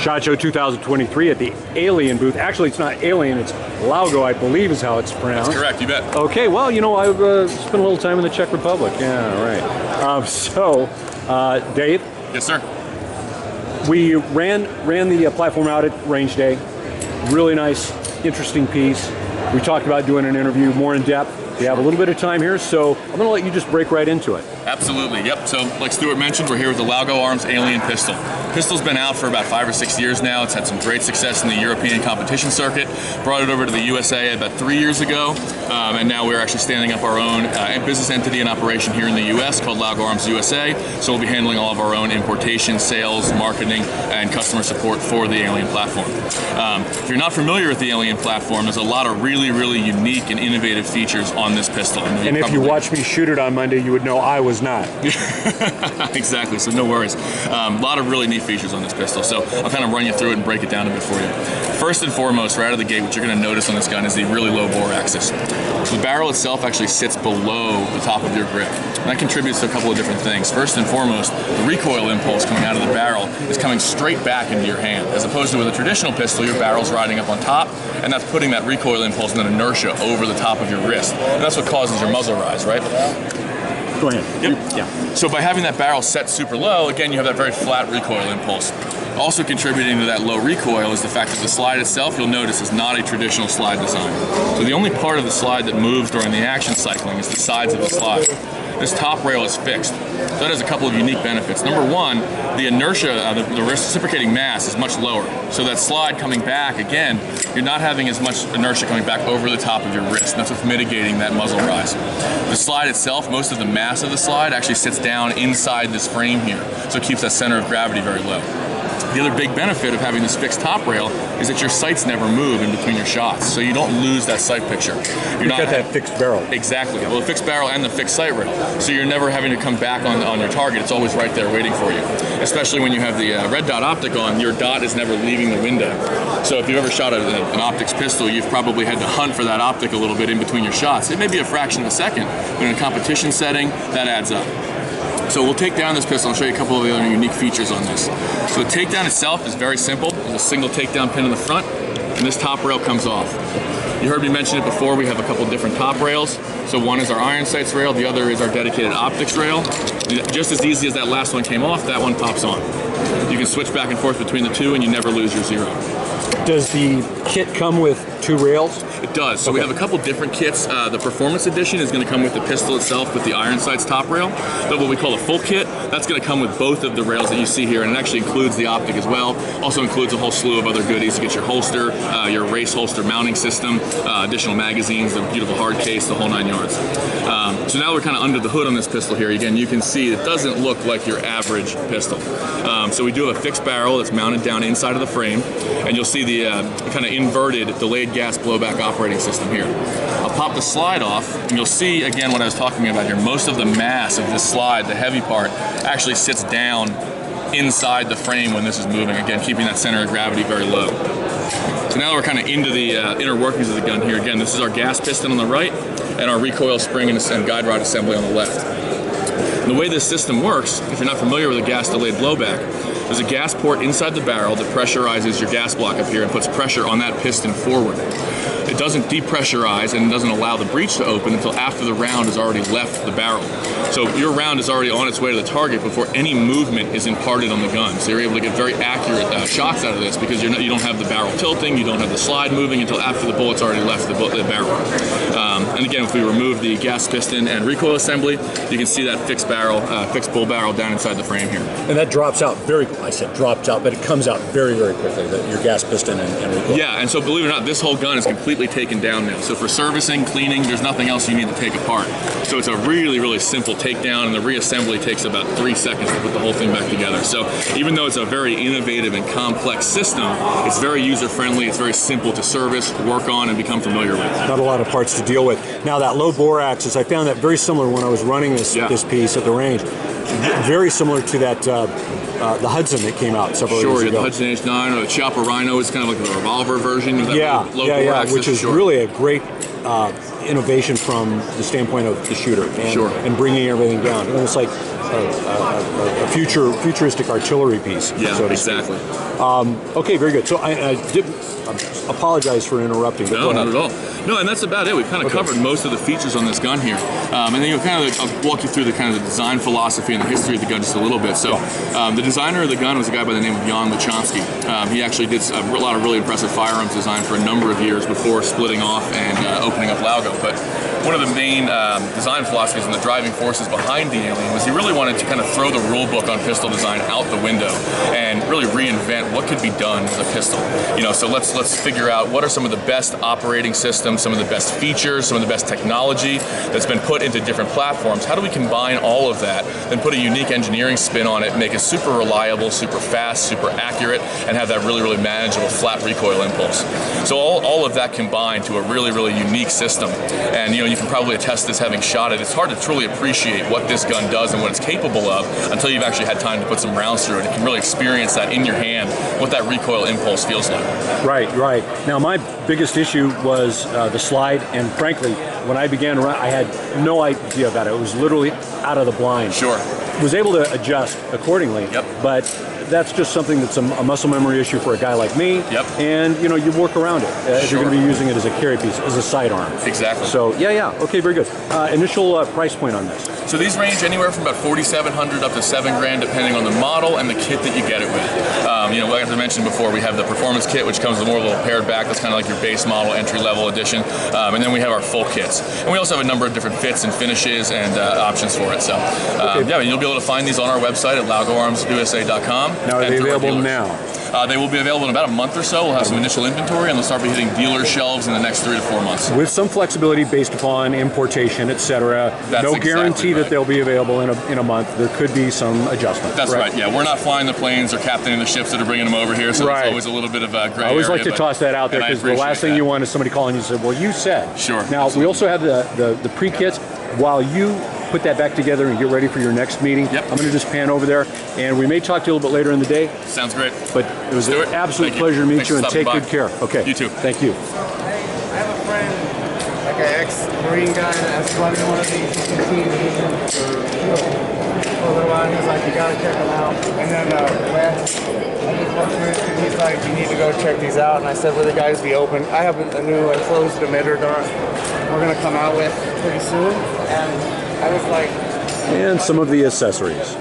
SHOT Show 2023 at the Alien booth. Actually, it's not Alien, it's Laugo, I believe is how it's pronounced. That's correct, you bet. Okay, well, you know, I've spent a little time in the Czech Republic. Yeah, right. Dave? Yes, sir. We ran the platform out at Range Day. Really nice, interesting piece. We talked about doing an interview more in depth. We have a little bit of time here, so I'm going to let you just break right into it. Absolutely, yep. So, like Stuart mentioned, we're here with the Laugo Arms Alien pistol. Pistol's been out for about 5 or 6 years now. It's had some great success in the European competition circuit. Brought it over to the USA about 3 years ago, and now we're actually standing up our own business entity and operation here in the US called Laugo Arms USA. So we'll be handling all of our own importation, sales, marketing, and customer support for the Alien platform. If you're not familiar with the Alien platform, there's a lot of really, really unique and innovative features on this pistol. And if you watched me shoot it on Monday, you would know I was not. Exactly, so no worries. A lot of really neat features on this pistol, so I'll kind of run you through it and break it down a bit for you. First and foremost, right out of the gate, what you're going to notice on this gun is the really low bore axis. The barrel itself actually sits below the top of your grip. And that contributes to a couple of different things. First and foremost, the recoil impulse coming out of the barrel is coming straight back into your hand, as opposed to with a traditional pistol, your barrel's riding up on top, and that's putting that recoil impulse and that inertia over the top of your wrist. And that's what causes your muzzle rise, right? Go ahead. Yep. Yeah. So by having that barrel set super low, again, you have that very flat recoil impulse. Also contributing to that low recoil is the fact that the slide itself, you'll notice, is not a traditional slide design. So the only part of the slide that moves during the action cycling is the sides of the slide. This top rail is fixed. So that has a couple of unique benefits. Number one, the inertia, the reciprocating mass is much lower. So that slide coming back, again, you're not having as much inertia coming back over the top of your wrist. And that's what's mitigating that muzzle rise. The slide itself, most of the mass of the slide actually sits down inside this frame here. So it keeps that center of gravity very low. The other big benefit of having this fixed top rail is that your sights never move in between your shots, so you don't lose that sight picture. You've got that fixed barrel. Exactly. Well, the fixed barrel and the fixed sight rail, so you're never having to come back on your target. It's always right there waiting for you. Especially when you have the red dot optic on, your dot is never leaving the window. So if you've ever shot an optics pistol, you've probably had to hunt for that optic a little bit in between your shots. It may be a fraction of a second, but in a competition setting, that adds up. So we'll take down this pistol and show you a couple of the other unique features on this. So the takedown itself is very simple. There's a single takedown pin in the front, and this top rail comes off. You heard me mention it before, we have a couple different top rails. So one is our iron sights rail, the other is our dedicated optics rail. Just as easy as that last one came off, that one pops on. You can switch back and forth between the two and you never lose your zero. Does the kit come with 2 rails? It does. So we have a couple different kits. The Performance Edition is going to come with the pistol itself with the iron sights top rail. But what we call a full kit, that's going to come with both of the rails that you see here, and it actually includes the optic as well. Also includes a whole slew of other goodies. You get your holster, your race holster mounting system, additional magazines, the beautiful hard case, the whole 9 yards. So now we're kind of under the hood on this pistol here. Again, you can see it doesn't look like your average pistol. So we do have a fixed barrel that's mounted down inside of the frame, and you'll see the kind of inverted delayed gas blowback operating system here. I'll pop the slide off, and you'll see again what I was talking about here. Most of the mass of this slide, the heavy part, actually sits down inside the frame when this is moving. Again, keeping that center of gravity very low. So now we're kind of into the inner workings of the gun here. Again, this is our gas piston on the right, and our recoil spring and guide rod assembly on the left. And the way this system works, if you're not familiar with a gas delayed blowback, there's a gas port inside the barrel that pressurizes your gas block up here and puts pressure on that piston forward. It doesn't depressurize and doesn't allow the breech to open until after the round has already left the barrel. So your round is already on its way to the target before any movement is imparted on the gun. So you're able to get very accurate shots out of this because you don't have the barrel tilting, you don't have the slide moving until after the bullet's already left the barrel. And again, if we remove the gas piston and recoil assembly, you can see that fixed bull barrel down inside the frame here. And that drops out I said drops out, but it comes out very, very quickly, your gas piston and recoil. Yeah, and so believe it or not, this whole gun is completely taken down now. So for servicing, cleaning, there's nothing else you need to take apart. So it's a really, really simple takedown, and the reassembly takes about 3 seconds to put the whole thing back together. So even though it's a very innovative and complex system, it's very user-friendly, it's very simple to service, work on, and become familiar with. Not a lot of parts to deal with. Now that low bore axis, I found that very similar when I was running this piece at the range. Very similar to that the Hudson that came out several years ago. Sure, the Hudson H9 or the Chopper Rhino is kind of like the revolver version of that low bore axis. Which is really a great innovation from the standpoint of the shooter and bringing everything down. And it's like a futuristic artillery piece. Yeah, so to exactly. Speak. Okay, very good. So I did apologize for interrupting. No, not at all. No, and that's about it. We've kind of covered most of the features on this gun here, and then I'll walk you through the kind of the design philosophy and the history of the gun just a little bit. So, the designer of the gun was a guy by the name of Jan Lachonsky. He actually did a lot of really impressive firearms design for a number of years before splitting off and opening up Laugo. But one of the main design philosophies and the driving forces behind the Alien was he really wanted to kind of throw the rule book on pistol design out the window and really reinvent what could be done with a pistol. So let's figure out what are some of the best operating systems, some of the best features, some of the best technology that's been put into different platforms. How do we combine all of that, then put a unique engineering spin on it, make it super reliable, super fast, super accurate, and have that really, really manageable flat recoil impulse. So all of that combined to a really, really unique system. And you can probably attest this having shot it. It's hard to truly appreciate what this gun does and what it's capable of until you've actually had time to put some rounds through it. You can really experience that in your hand, what that recoil impulse feels like. Right. Now my biggest issue was the slide, and frankly, when I began to run, I had no idea about it. It was literally out of the blind. Sure. Was able to adjust accordingly. Yep. But that's just something that's a muscle memory issue for a guy like me. Yep. And you work around it if you're going to be using it as a carry piece, as a sidearm. Exactly. So yeah. Okay, very good. Initial price point on this. So these range anywhere from about $4,700 up to $7,000, depending on the model and the kit that you get it with. Like I mentioned before, we have the performance kit, which comes with more of a little pared back. That's kind of like your base model, entry-level edition. And then we have our full kits. And we also have a number of different fits and finishes and options for it. So, you'll be able to find these on our website at LaugoArmsUSA.com. Now, are they available now? They will be available in about a month or so. We'll have some initial inventory, and they'll start be hitting dealer shelves in the next 3 to 4 months. With some flexibility based upon importation, etc. No guarantee that they'll be available in a month. There could be some adjustment. That's right. Yeah, we're not flying the planes or captaining the ships that are bringing them over here, so there's always a little bit of a gray I always area, like to toss that out there because the last thing you want is somebody calling you and say, "Well, you said." Sure. Now we also have the pre-kits. While you put that back together and get ready for your next meeting, I'm going to just pan over there, and we may talk to you a little bit later in the day. Sounds great. But it was an absolute pleasure to meet you, and take good care. Okay. You too. Thank you. I have a friend, like an ex-Marine guy that's running one of these. You can see him for a little while. He was like, "You gotta check them out." And then he's like, "You need to go check these out." And I said, "Will the guys be open?" I have a new enclosed emitter that we're gonna come out with pretty soon. And I was like, and some of the accessories.